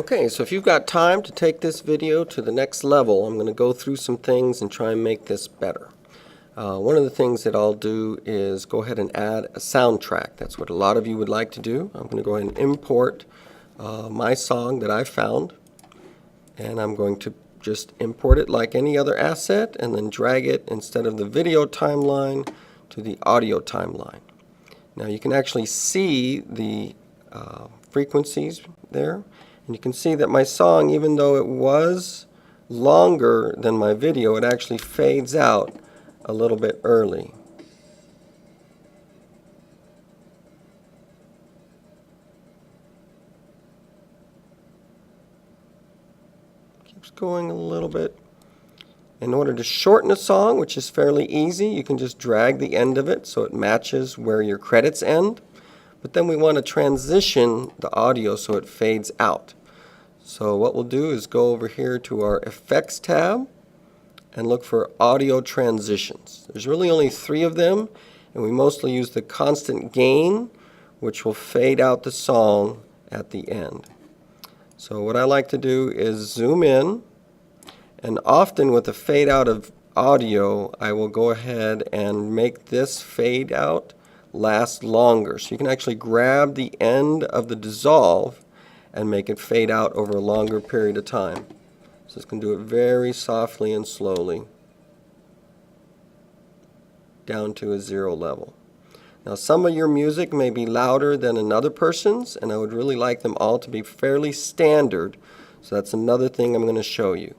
Okay, so if you've got time to take this video to the next level, I'm going to go through some things and try and make this better. One of the things that I'll do is go ahead and add a soundtrack. That's what a lot of you would like to do. I'm going to go ahead and import my song that I found, and I'm going to just import it like any other asset and then drag it instead of the video timeline to the audio timeline. Now you can actually see the frequencies there. And you can see that my song, even though it was longer than my video, it actually fades out a little bit early. Keeps going a little bit. In order to shorten a song, which is fairly easy, you can just drag the end of it so it matches where your credits end. But then we want to transition the audio so it fades out. So what we'll do is go over here to our Effects tab and look for Audio Transitions. There's really only 3 of them, and we mostly use the constant gain, which will fade out the song at the end. So what I like to do is zoom in, and often with the fade out of audio, I will go ahead and make this fade out last longer. So you can actually grab the end of the dissolve and make it fade out over a longer period of time. So it's going to do it very softly and slowly down to a 0 level. Now some of your music may be louder than another person's, and I would really like them all to be fairly standard. So that's another thing I'm going to show you.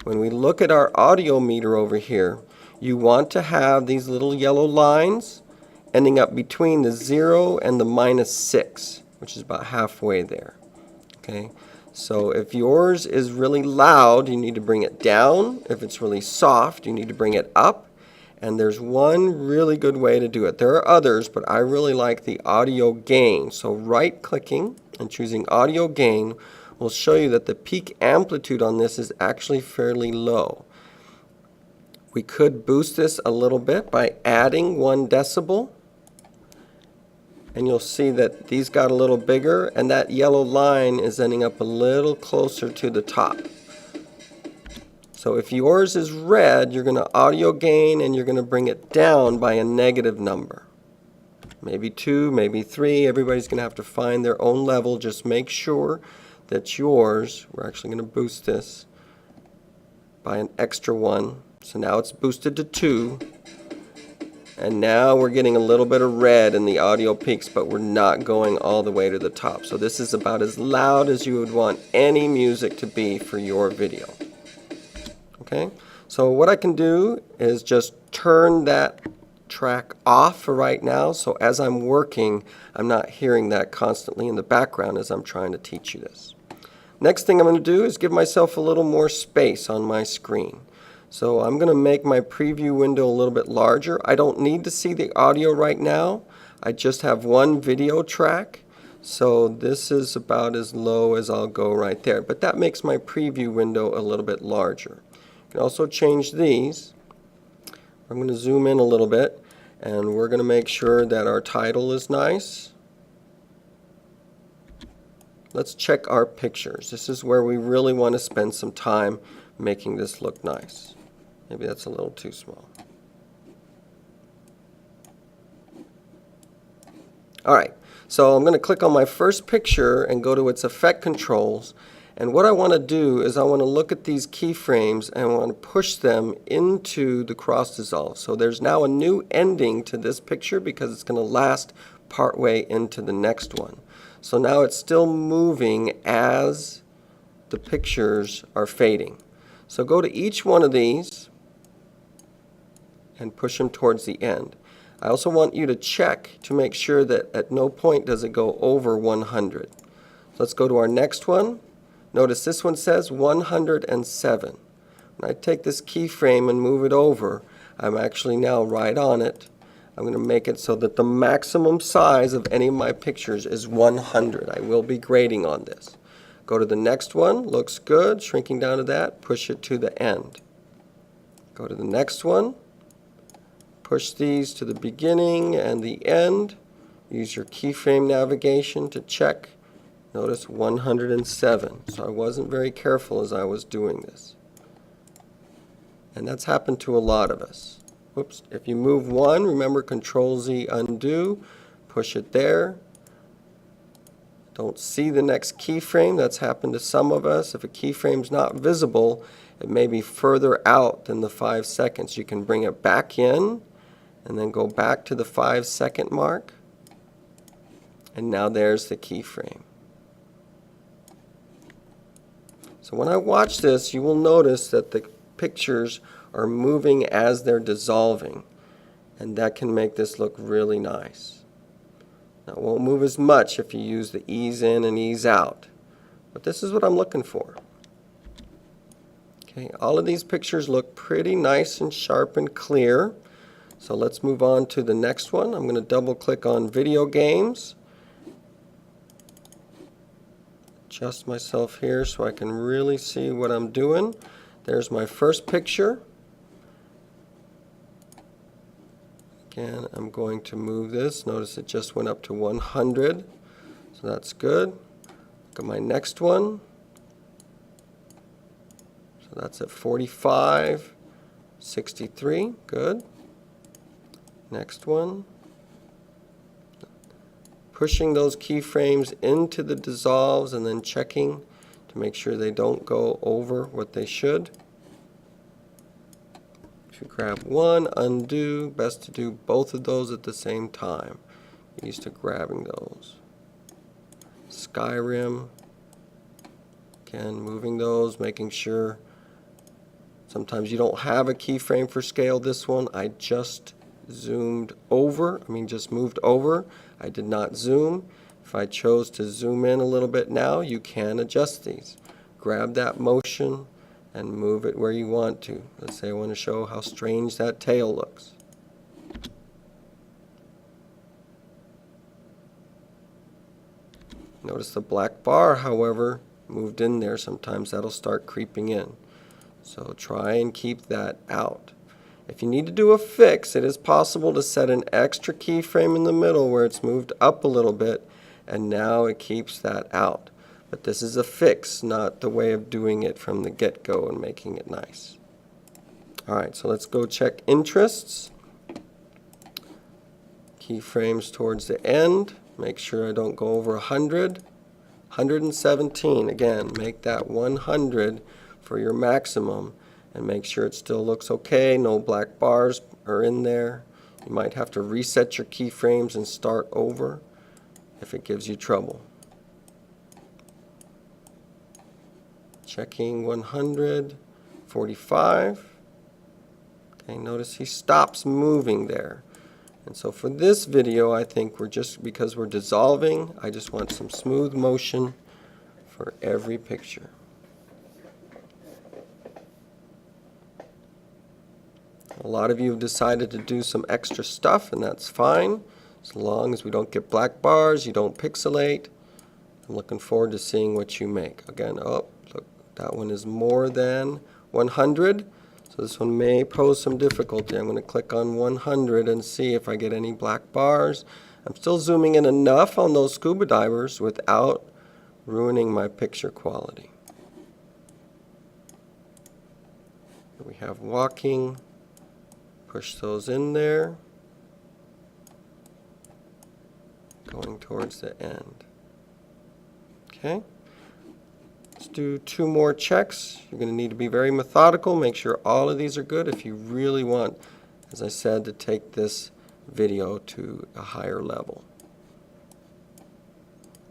When we look at our audio meter over here, you want to have these little yellow lines ending up between the 0 and the -6, which is about halfway there. Okay, so if yours is really loud, you need to bring it down. If it's really soft, you need to bring it up. And there's one really good way to do it. There are others, but I really like the audio gain. So right-clicking and choosing audio gain will show you that the peak amplitude on this is actually fairly low. We could boost this a little bit by adding 1 decibel. And you'll see that these got a little bigger, and that yellow line is ending up a little closer to the top. So if yours is red, you're going to audio gain and you're going to bring it down by a negative number. Maybe 2, maybe 3. Everybody's going to have to find their own level. Just make sure that yours, we're actually going to boost this by an extra 1. So now it's boosted to 2. And now we're getting a little bit of red in the audio peaks, but we're not going all the way to the top. So this is about as loud as you would want any music to be for your video. Okay, so what I can do is just turn that track off for right now, so as I'm working, I'm not hearing that constantly in the background as I'm trying to teach you this. Next thing I'm going to do is give myself a little more space on my screen. So I'm going to make my preview window a little bit larger. I don't need to see the audio right now. I just have 1 video track. So this is about as low as I'll go right there. But that makes my preview window a little bit larger. You can also change these. I'm going to zoom in a little bit, and we're going to make sure that our title is nice. Let's check our pictures. This is where we really want to spend some time making this look nice. Maybe that's a little too small. Alright, so I'm going to click on my first picture and go to its effect controls. And what I want to do is I want to look at these keyframes and I want to push them into the cross dissolve. So there's now a new ending to this picture because it's going to last partway into the next one. So now it's still moving as the pictures are fading. So go to each one of these and push them towards the end. I also want you to check to make sure that at no point does it go over 100. So let's go to our next one. Notice this one says 107. When I take this keyframe and move it over, I'm actually now right on it. I'm going to make it so that the maximum size of any of my pictures is 100. I will be grading on this. Go to the next one, looks good, shrinking down to that, push it to the end. Go to the next one, push these to the beginning and the end. Use your keyframe navigation to check Notice 107. So I wasn't very careful as I was doing this. And that's happened to a lot of us. Whoops. If you move one, remember Control Z undo, push it there. Don't see the next keyframe. That's happened to some of us. If a keyframe's not visible, it may be further out than the 5 seconds. You can bring it back in and then go back to the 5-second mark. And now there's the keyframe. So when I watch this, you will notice that the pictures are moving as they're dissolving. And that can make this look really nice. Now, it won't move as much if you use the ease in and ease out. But this is what I'm looking for. Okay, all of these pictures look pretty nice and sharp and clear. So let's move on to the next one. I'm going to double click on video games. Adjust myself here so I can really see what I'm doing. There's my first picture. Again, I'm going to move this. Notice it just went up to 100. So that's good. Look at my next one. So that's at 45, 63. Good. Next one. Pushing those keyframes into the dissolves and then checking to make sure they don't go over what they should. If you grab one, undo, best to do both of those at the same time. Get used to grabbing those. Skyrim, again, moving those, making sure. Sometimes you don't have a keyframe for scale. This one, I just zoomed over, just moved over. I did not zoom. If I chose to zoom in a little bit now, you can adjust these. Grab that motion and move it where you want to. Let's say I want to show how strange that tail looks. Notice the black bar, however, moved in there. Sometimes that'll start creeping in. So try and keep that out. If you need to do a fix, it is possible to set an extra keyframe in the middle where it's moved up a little bit, and now it keeps that out. But this is a fix, not the way of doing it from the get-go and making it nice. Alright, so let's go check interests. Keyframes towards the end. Make sure I don't go over 100. 117, again, make that 100 for your maximum. And make sure it still looks okay, no black bars are in there. You might have to reset your keyframes and start over if it gives you trouble. Checking 100, 45. Okay, notice he stops moving there. And so for this video, I think because we're dissolving, I just want some smooth motion for every picture. A lot of you have decided to do some extra stuff, and that's fine, as long as we don't get black bars, you don't pixelate. I'm looking forward to seeing what you make. Again, oh, look, that one is more than 100, so this one may pose some difficulty. I'm going to click on 100 and see if I get any black bars. I'm still zooming in enough on those scuba divers without ruining my picture quality. Here we have walking. Push those in there, going towards the end. Okay, let's do 2 more checks. You're going to need to be very methodical, make sure all of these are good if you really want, as I said, to take this video to a higher level.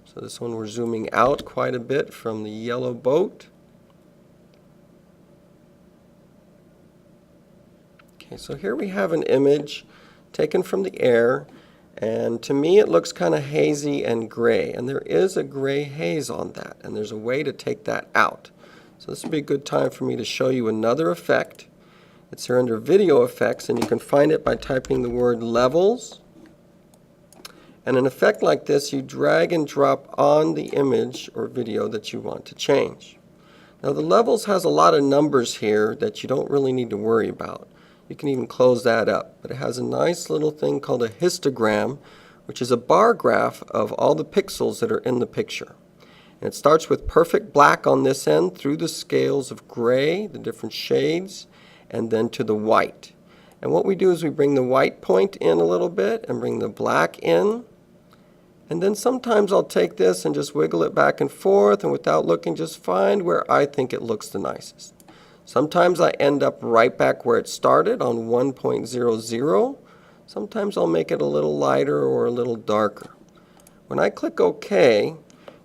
So this one we're zooming out quite a bit from the yellow boat. Okay, so here we have an image taken from the air, and to me it looks kind of hazy and gray, and there is a gray haze on that, and there's a way to take that out. So this would be a good time for me to show you another effect. It's here under video effects, and you can find it by typing the word levels. And an effect like this you drag and drop on the image or video that you want to change. Now the levels has a lot of numbers here that you don't really need to worry about. You can even close that up, but it has a nice little thing called a histogram, which is a bar graph of all the pixels that are in the picture. And it starts with perfect black on this end through the scales of gray, the different shades, and then to the white. And what we do is we bring the white point in a little bit and bring the black in. And then sometimes I'll take this and just wiggle it back and forth, and without looking, just find where I think it looks the nicest. Sometimes I end up right back where it started on 1.00. Sometimes I'll make it a little lighter or a little darker. When I click OK,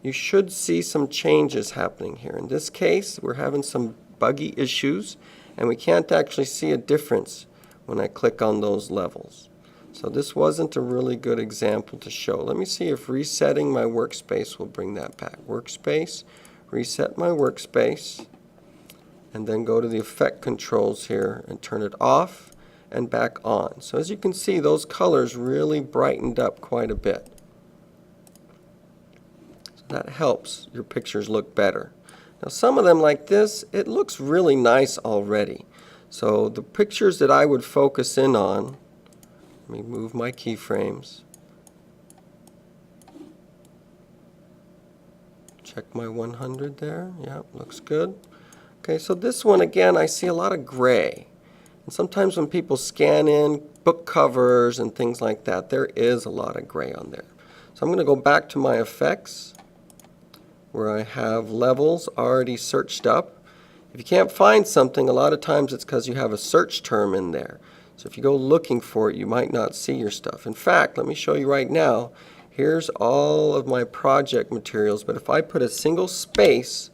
you should see some changes happening here. In this case, we're having some buggy issues, and we can't actually see a difference when I click on those levels. So this wasn't a really good example to show. Let me see if resetting my workspace will bring that back. Workspace, reset my workspace, and then go to the effect controls here and turn it off and back on. So as you can see, those colors really brightened up quite a bit. So that helps your pictures look better. Now some of them like this, it looks really nice already. So the pictures that I would focus in on, let me move my keyframes. Check my 100 there. Yeah, looks good. Okay, so this one again, I see a lot of gray. And sometimes when people scan in book covers and things like that, there is a lot of gray on there. So I'm going to go back to my effects where I have levels already searched up. If you can't find something, a lot of times it's because you have a search term in there. So if you go looking for it, you might not see your stuff. In fact, let me show you right now. Here's all of my project materials, but if I put a single space,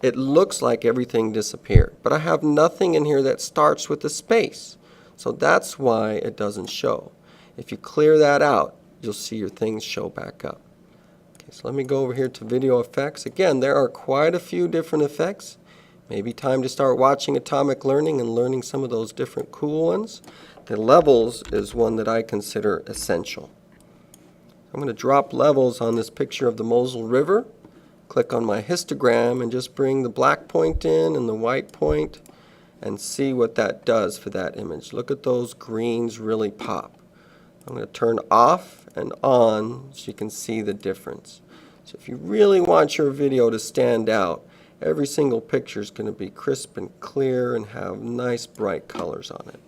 it looks like everything disappeared. But I have nothing in here that starts with a space. So that's why it doesn't show. If you clear that out, you'll see your things show back up. Okay, so let me go over here to video effects. Again, there are quite a few different effects. Maybe time to start watching Atomic Learning and learning some of those different cool ones. The levels is one that I consider essential. I'm going to drop levels on this picture of the Mosel River. Click on my histogram and just bring the black point in and the white point and see what that does for that image. Look at those greens really pop. I'm going to turn off and on so you can see the difference. So if you really want your video to stand out, every single picture is going to be crisp and clear and have nice bright colors on it.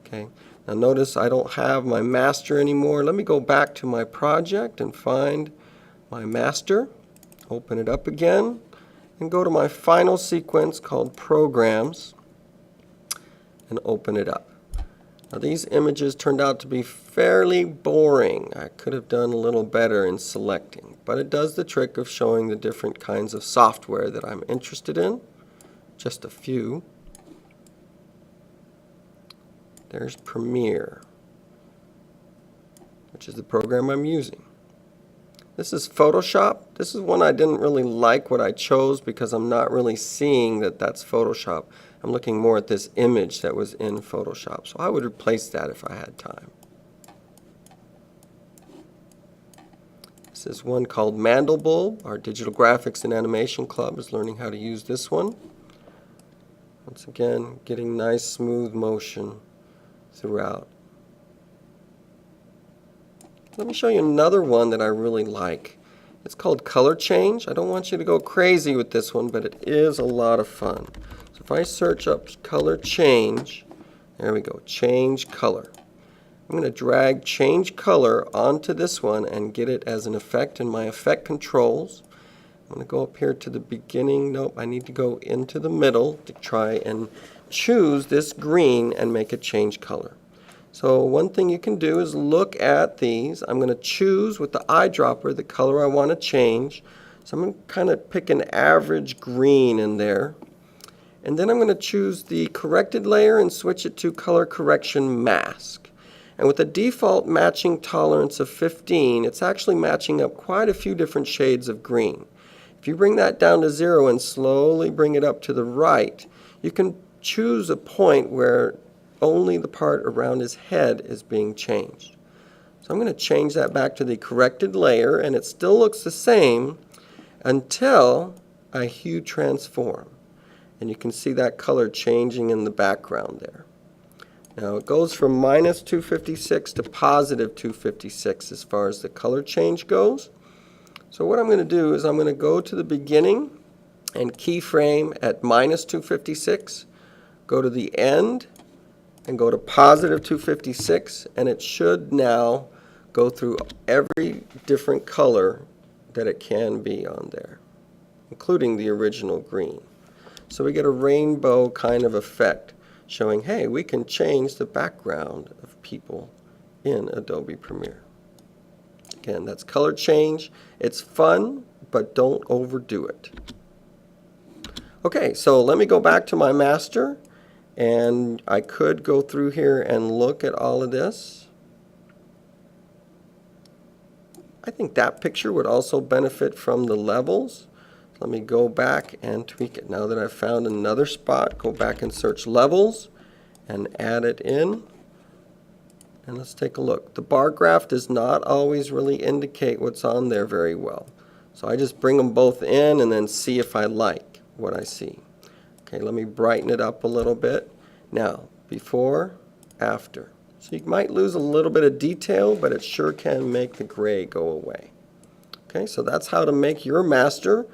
Okay. Now notice I don't have my master anymore. Let me go back to my project and find my master. Open it up again and go to my final sequence called Programs and open it up. Now these images turned out to be fairly boring. I could have done a little better in selecting, but it does the trick of showing the different kinds of software that I'm interested in. Just a few. There's Premiere, which is the program I'm using. This is Photoshop. This is one I didn't really like what I chose because I'm not really seeing that that's Photoshop. I'm looking more at this image that was in Photoshop. So I would replace that if I had time. This is one called Mandelbulb. Our Digital Graphics and Animation Club is learning how to use this one. Once again, getting nice smooth motion throughout. Let me show you another one that I really like. It's called Color Change. I don't want you to go crazy with this one, but it is a lot of fun. So if I search up Color Change, there we go, Change Color. I'm going to drag Change Color onto this one and get it as an effect in my effect controls. I'm going to go up here to the beginning. Nope, I need to go into the middle to try and choose this green and make it change color. So one thing you can do is look at these. I'm going to choose with the eyedropper the color I want to change. So I'm going to kind of pick an average green in there. And then I'm going to choose the corrected layer and switch it to color correction mask. And with a default matching tolerance of 15, it's actually matching up quite a few different shades of green. If you bring that down to 0 and slowly bring it up to the right, you can choose a point where only the part around his head is being changed. So I'm going to change that back to the corrected layer, and it still looks the same until I hue transform. And you can see that color changing in the background there. Now it goes from minus 256 to positive 256 as far as the color change goes. So what I'm going to do is I'm going to go to the beginning and keyframe at -256, go to the end and go to +256, and it should now go through every different color that it can be on there, including the original green. So we get a rainbow kind of effect showing, hey, we can change the background of people in Adobe Premiere. Again, that's color change. It's fun, but don't overdo it. Okay, so let me go back to my master, and I could go through here and look at all of this. I think that picture would also benefit from the levels. Let me go back and tweak it. Now that I've found another spot, go back and search levels and add it in. And let's take a look. The bar graph does not always really indicate what's on there very well. So I just bring them both in and then see if I like what I see. Okay, let me brighten it up a little bit. Now, before, after. So you might lose a little bit of detail, but it sure can make the gray go away. Okay, so that's how to make your master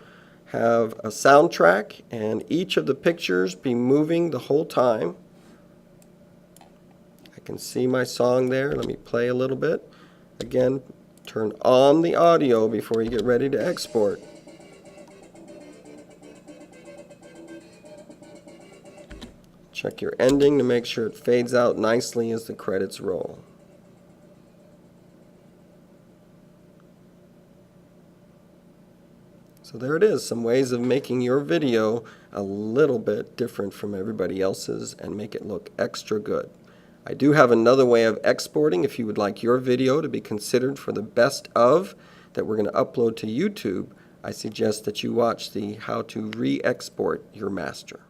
have a soundtrack and each of the pictures be moving the whole time. I can see my song there. Let me play a little bit. Again, turn on the audio before you get ready to export. Check your ending to make sure it fades out nicely as the credits roll. So there it is, some ways of making your video a little bit different from everybody else's and make it look extra good. I do have another way of exporting if you would like your video to be considered for the best of that we're going to upload to YouTube. I suggest that you watch the how to re-export your master.